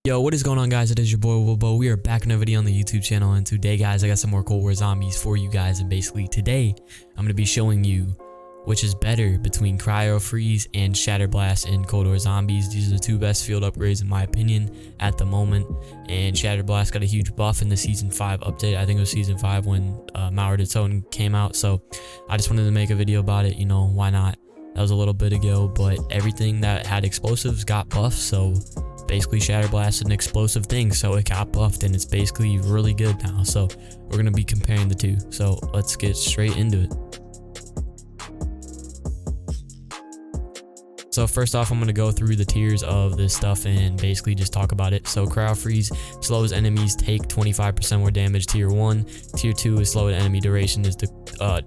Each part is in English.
Yo, what is going on, guys? It is your boy Wilbo. We are back in a video on the YouTube channel, and today, guys, I got some more Cold War zombies for you guys. And basically today I'm going to be showing you which is better between Cryofreeze and Shatter Blast in Cold War zombies. These are the two best field upgrades in my opinion at the moment, and Shatter Blast got a huge buff in the season 5 update. I think it was season 5 when Mauer its Own came out, so I just wanted to make a video about it. You know, why not? That was a little bit ago, but everything that had explosives got buffed, so basically Shatter Blast is an explosive thing, so it got buffed and it's basically really good now. So we're going to be comparing the two, so let's get straight into it. So first off, I'm going to go through the tiers of this stuff and basically just talk about it. So Cryofreeze slows enemies take 25% more damage, tier 1. Tier 2 is slowed enemy duration is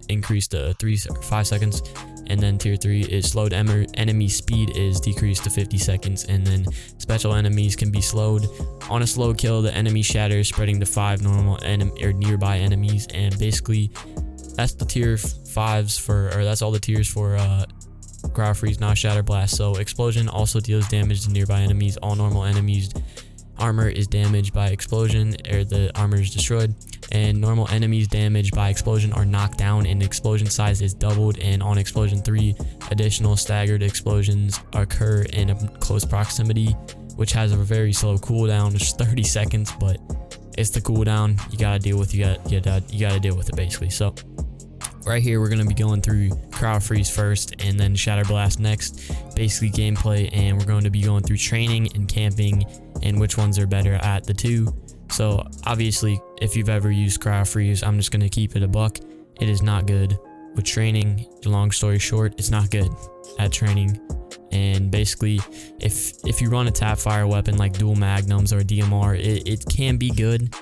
increased to 5 seconds. And then tier 3 is slowed enemy speed is decreased to 50 seconds. And then special enemies can be slowed. On a slow kill, the enemy shatters, spreading to 5 normal or nearby enemies. And basically, that's the tier 5s for, or that's all the tiers for Cryofreeze, not Shatter Blast. So explosion also deals damage to nearby enemies. All normal enemies armor is damaged by explosion, or the armor is destroyed, and normal enemies damaged by explosion are knocked down and explosion size is doubled. And on explosion 3, additional staggered explosions occur in a close proximity, which has a very slow cooldown, which is 30 seconds, but it's the cooldown you gotta deal with. You gotta deal with it basically. So right here we're going to be going through Cryofreeze first and then Shatter Blast next, basically gameplay, and we're going to be going through training and camping and which ones are better at the two. So obviously, if you've ever used Cryofreeze, I'm just going to keep it a buck. It is not good with training. Long story short, it's not good at training. And basically, if you run a tap fire weapon like dual magnums or a DMR, it can be good,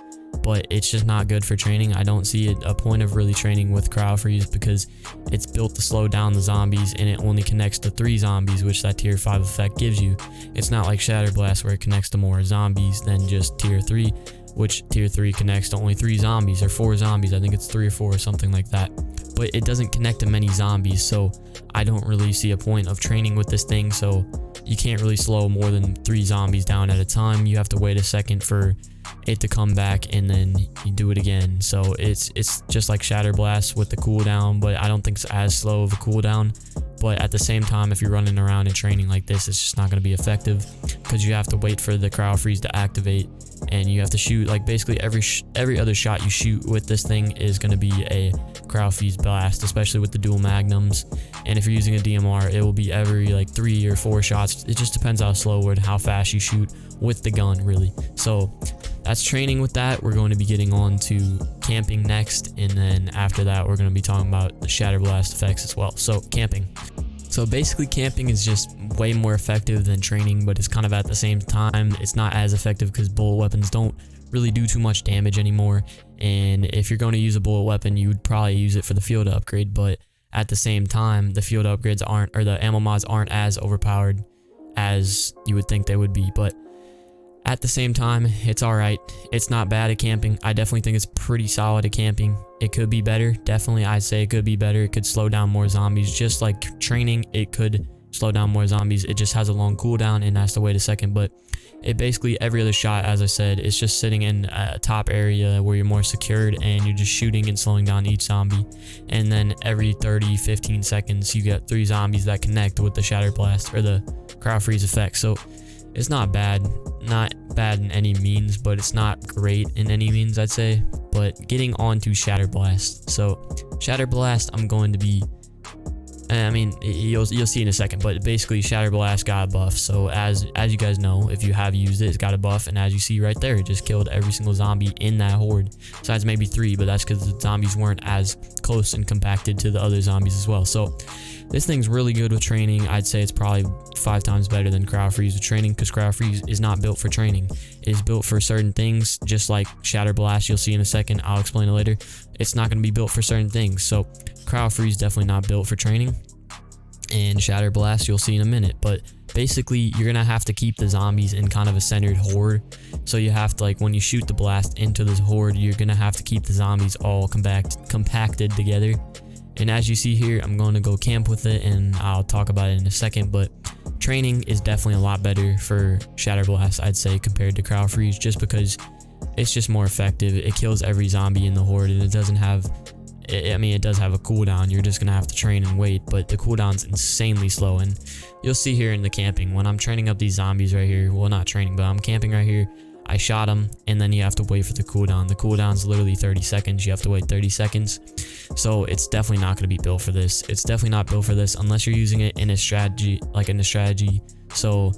but it's just not good for training. I don't see a point of really training with Cryofreeze because it's built to slow down the zombies, and it only connects to 3 zombies, which that tier 5 effect gives you. It's not like Shatter Blast where it connects to more zombies than just tier 3, which tier 3 connects to only 3 zombies or 4 zombies. I think it's 3 or 4 or something like that, but it doesn't connect to many zombies, so I don't really see a point of training with this thing. So you can't really slow more than 3 zombies down at a time. You have to wait a second for it to come back and then you do it again. So it's just like Shatter Blast with the cooldown, but I don't think it's as slow of a cooldown. But at the same time, if you're running around and training like this, it's just not going to be effective because you have to wait for the Cryofreeze to activate, and you have to shoot like basically every other shot you shoot with this thing is going to be a Cryofreeze blast, especially with the dual magnums. And if you're using a DMR, it will be every like 3 or 4 shots. It just depends how slow or how fast you shoot with the gun, really. So that's training with that. We're going to be getting on to camping next, and then after that we're going to be talking about the Shatter Blast effects as well. So camping. So basically camping is just way more effective than training, but it's kind of at the same time it's not as effective because bullet weapons don't really do too much damage anymore. And if you're going to use a bullet weapon, you would probably use it for the field upgrade, but at the same time the field upgrades aren't, or the ammo mods aren't as overpowered as you would think they would be. But at the same time, it's alright. It's not bad at camping. I definitely think it's pretty solid at camping. It could be better. Definitely, I'd say it could be better. It could slow down more zombies. Just like training, it could slow down more zombies. It just has a long cooldown and has to wait a second. But it basically, every other shot, as I said, it's just sitting in a top area where you're more secured and you're just shooting and slowing down each zombie. And then every 30-15 seconds, you get 3 zombies that connect with the Shatter Blast or the Cryofreeze effect. So it's not bad. Not bad in any means, but it's not great in any means, I'd say. But getting on to Shatter Blast. So Shatter Blast, I'm going to be, I mean, you'll see in a second, but basically Shatter Blast got a buff. So as you guys know, if you have used it, it's got a buff, and as you see right there, it just killed every single zombie in that horde, besides maybe 3, but that's because the zombies weren't as close and compacted to the other zombies as well. So this thing's really good with training. I'd say it's probably 5 times better than Cryofreeze with training, because Cryofreeze is not built for training. It is built for certain things, just like Shatter Blast. You'll see in a second. I'll explain it later. It's not going to be built for certain things. So Cryofreeze definitely not built for training. And Shatter Blast, you'll see in a minute. But basically, you're going to have to keep the zombies in kind of a centered horde. So you have to, like, when you shoot the blast into this horde, you're going to have to keep the zombies all compacted together. And as you see here, I'm going to go camp with it, and I'll talk about it in a second. But training is definitely a lot better for Shatter Blast, I'd say, compared to Cryofreeze, just because it's just more effective. It kills every zombie in the horde, and it doesn't have, I mean, it does have a cooldown. You're just gonna have to train and wait, but the cooldown's insanely slow. And you'll see here in the camping, when I'm training up these zombies right here, well, not training, but I'm camping right here, I shot them, and then you have to wait for the cooldown. The cooldown's literally 30 seconds. You have to wait 30 seconds. So it's definitely not going to be built for this. It's definitely not built for this unless you're using it in a strategy, like in a strategy. So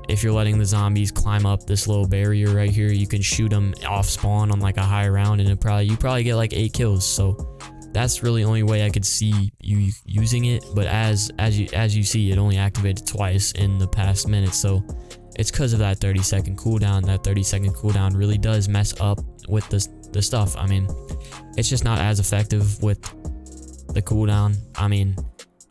if you're letting the zombies climb up this little barrier right here, you can shoot them off spawn on like a high round, and you probably get like 8 kills. So that's really the only way I could see you using it. But as you see, it only activated twice in the past minute. So it's because of that 30-second cooldown. That 30-second cooldown really does mess up with the stuff. I mean, it's just not as effective with the cooldown. I mean,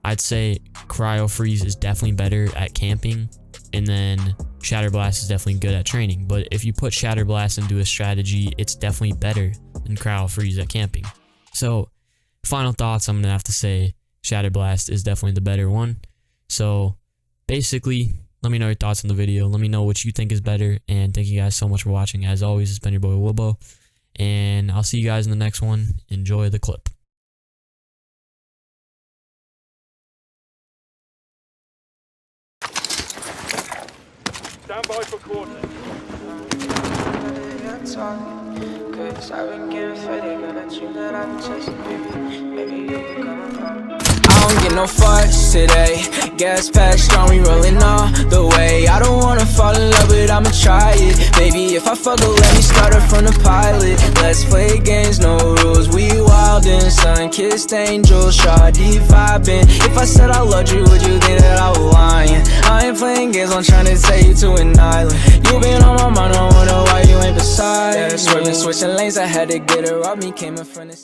I'd say Cryofreeze is definitely better at camping, and then Shatter Blast is definitely good at training. But if you put Shatter Blast into a strategy, it's definitely better than Cryofreeze at camping. So final thoughts, I'm gonna have to say Shatter Blast is definitely the better one. So basically, let me know your thoughts on the video. Let me know what you think is better. And thank you guys so much for watching. As always, it's been your boy Wilbo. And I'll see you guys in the next one. Enjoy the clip. Stand by for coordinates. Cause I've been getting faded, got a dream that I've been chasing, baby. Maybe you can come around. I don't get no fuss today. Gas pack strong, we rolling all the way. I don't wanna fall in love, but I'ma try it. Baby, if I fuck her, let me start her from the pilot. Let's play games, no rules. We wildin', sun-kissed angels, shawty vibing. If I said I loved you, would you think that I was lying? I ain't playing games, I'm trying to take you to an island. You been on my mind, I wonder why you ain't beside me. Swerving, switching lanes, I had to get her off me, came in front of